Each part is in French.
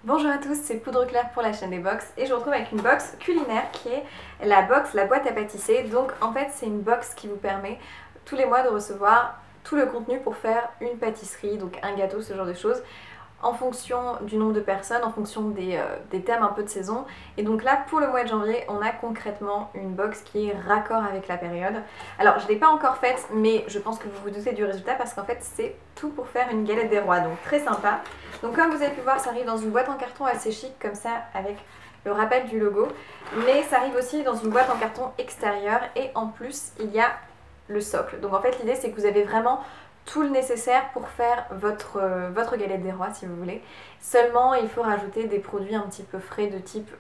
Bonjour à tous, c'est Poudre Claire pour la chaîne des box et je vous retrouve avec une box culinaire qui est la box La Boîte à Pâtisser. Donc en fait c'est une box qui vous permet tous les mois de recevoir tout le contenu pour faire une pâtisserie, donc un gâteau, ce genre de choses, en fonction du nombre de personnes, en fonction des thèmes un peu de saison. Et donc là pour le mois de janvier on a concrètement une box qui est raccord avec la période. Alors je ne l'ai pas encore faite mais je pense que vous vous doutez du résultat parce qu'en fait c'est tout pour faire une galette des rois, donc très sympa. Donc comme vous avez pu voir ça arrive dans une boîte en carton assez chic comme ça avec le rappel du logo, mais ça arrive aussi dans une boîte en carton extérieure et en plus il y a le socle. Donc en fait l'idée c'est que vous avez vraiment tout le nécessaire pour faire votre galette des rois si vous voulez. Seulement il faut rajouter des produits un petit peu frais de type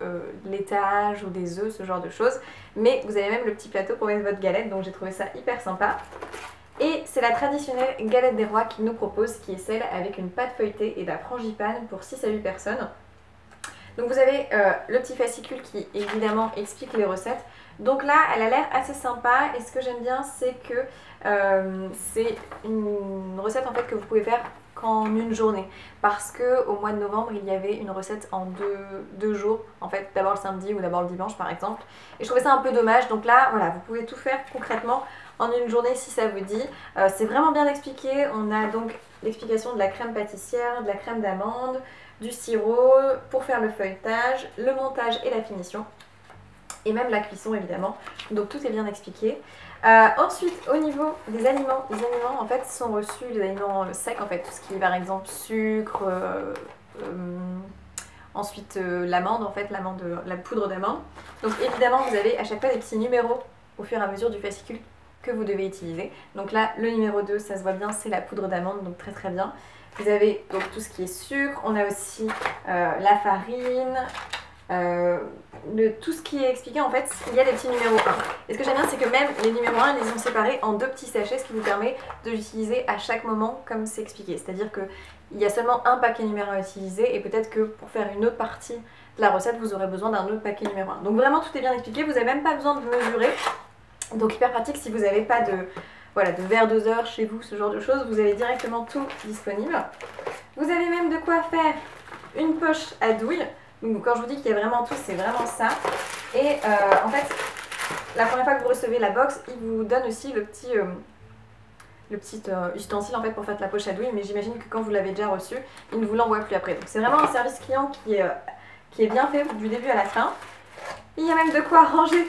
laitage ou des œufs, ce genre de choses. Mais vous avez même le petit plateau pour mettre votre galette, donc j'ai trouvé ça hyper sympa. Et c'est la traditionnelle galette des rois qu'il nous propose, qui est celle avec une pâte feuilletée et de la frangipane pour 6 à 8 personnes. Donc vous avez le petit fascicule qui évidemment explique les recettes. Donc là elle a l'air assez sympa et ce que j'aime bien c'est que c'est une recette en fait que vous pouvez faire qu'en une journée, parce que au mois de novembre il y avait une recette en deux jours, en fait d'abord le samedi ou d'abord le dimanche par exemple, et je trouvais ça un peu dommage. Donc là voilà, vous pouvez tout faire concrètement en une journée si ça vous dit. C'est vraiment bien expliqué. On a donc l'explication de la crème pâtissière, de la crème d'amande, du sirop pour faire le feuilletage, le montage et la finition, et même la cuisson évidemment, donc tout est bien expliqué. Ensuite au niveau des aliments, les aliments en fait sont reçus, les aliments secs en fait, tout ce qui est par exemple sucre, ensuite l'amande en fait, la poudre d'amande. Donc évidemment vous avez à chaque fois des petits numéros au fur et à mesure du fascicule que vous devez utiliser. Donc là le numéro 2 ça se voit bien, c'est la poudre d'amande, donc très bien. Vous avez donc tout ce qui est sucre, on a aussi la farine, tout ce qui est expliqué en fait, il y a des petits numéros 1. Et ce que j'aime bien c'est que même les numéros 1 ils les ont séparés en deux petits sachets, ce qui vous permet de l'utiliser à chaque moment comme c'est expliqué. C'est-à-dire qu'il y a seulement un paquet numéro 1 à utiliser et peut-être que pour faire une autre partie de la recette vous aurez besoin d'un autre paquet numéro 1. Donc vraiment tout est bien expliqué, vous n'avez même pas besoin de mesurer. Donc hyper pratique si vous n'avez pas de verre doseur chez vous, ce genre de choses, vous avez directement tout disponible. Vous avez même de quoi faire une poche à douille. Donc quand je vous dis qu'il y a vraiment tout, c'est vraiment ça. Et en fait, la première fois que vous recevez la box, il vous donne aussi le petit ustensile en fait pour faire la poche à douille, mais j'imagine que quand vous l'avez déjà reçu, il ne vous l'envoie plus après. Donc c'est vraiment un service client qui est bien fait du début à la fin. Il y a même de quoi ranger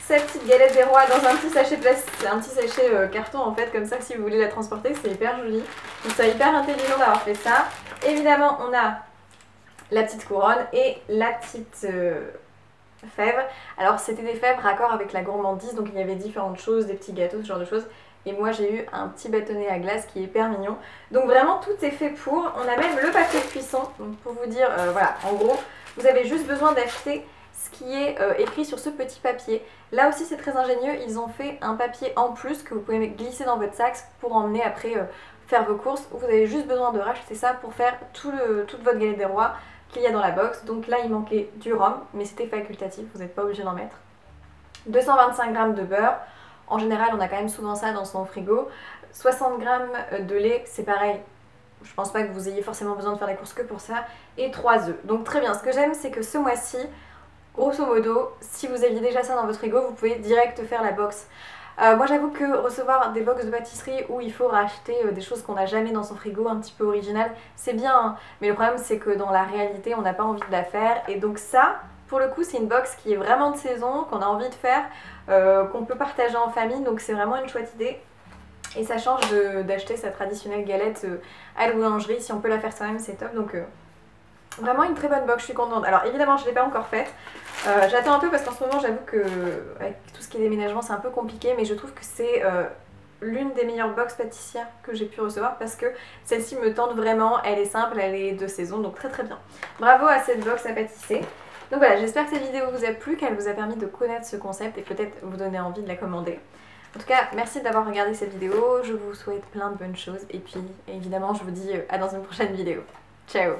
cette petite galette des rois dans un petit sachet plastique, un petit sachet carton en fait, comme ça si vous voulez la transporter, c'est hyper joli. Donc c'est hyper intelligent d'avoir fait ça. Évidemment on a la petite couronne et la petite fève. Alors c'était des fèves raccord avec la gourmandise, donc il y avait différentes choses, des petits gâteaux, ce genre de choses. Et moi j'ai eu un petit bâtonnet à glace qui est hyper mignon. Donc vraiment tout est fait pour. On a même le papier de cuisson, donc pour vous dire, voilà, en gros, vous avez juste besoin d'acheter ce qui est écrit sur ce petit papier. Là aussi c'est très ingénieux, ils ont fait un papier en plus que vous pouvez glisser dans votre sac pour emmener après faire vos courses. Vous avez juste besoin de racheter ça pour faire toute votre galette des rois qu'il y a dans la box. Donc là il manquait du rhum, mais c'était facultatif, vous n'êtes pas obligé d'en mettre. 225 g de beurre, en général on a quand même souvent ça dans son frigo. 60 g de lait, c'est pareil, je pense pas que vous ayez forcément besoin de faire des courses que pour ça. Et 3 œufs. Donc très bien, ce que j'aime c'est que ce mois-ci, grosso modo, si vous aviez déjà ça dans votre frigo, vous pouvez direct faire la box. Moi j'avoue que recevoir des box de pâtisserie où il faut racheter des choses qu'on n'a jamais dans son frigo, un petit peu original, c'est bien, hein. Mais le problème c'est que dans la réalité on n'a pas envie de la faire. Et donc ça, pour le coup c'est une box qui est vraiment de saison, qu'on a envie de faire, qu'on peut partager en famille, donc c'est vraiment une chouette idée. Et ça change d'acheter sa traditionnelle galette à la boulangerie. Si on peut la faire soi-même c'est top. Donc vraiment une très bonne box, je suis contente. Alors évidemment je ne l'ai pas encore faite, j'attends un peu parce qu'en ce moment j'avoue que avec tout ce qui est déménagement c'est un peu compliqué, mais je trouve que c'est l'une des meilleures box pâtissières que j'ai pu recevoir parce que celle-ci me tente vraiment, elle est simple, elle est de saison, donc très bien. Bravo à cette box à pâtisser. Donc voilà, j'espère que cette vidéo vous a plu, qu'elle vous a permis de connaître ce concept et peut-être vous donner envie de la commander. En tout cas, merci d'avoir regardé cette vidéo, je vous souhaite plein de bonnes choses et puis évidemment je vous dis à dans une prochaine vidéo. Ciao!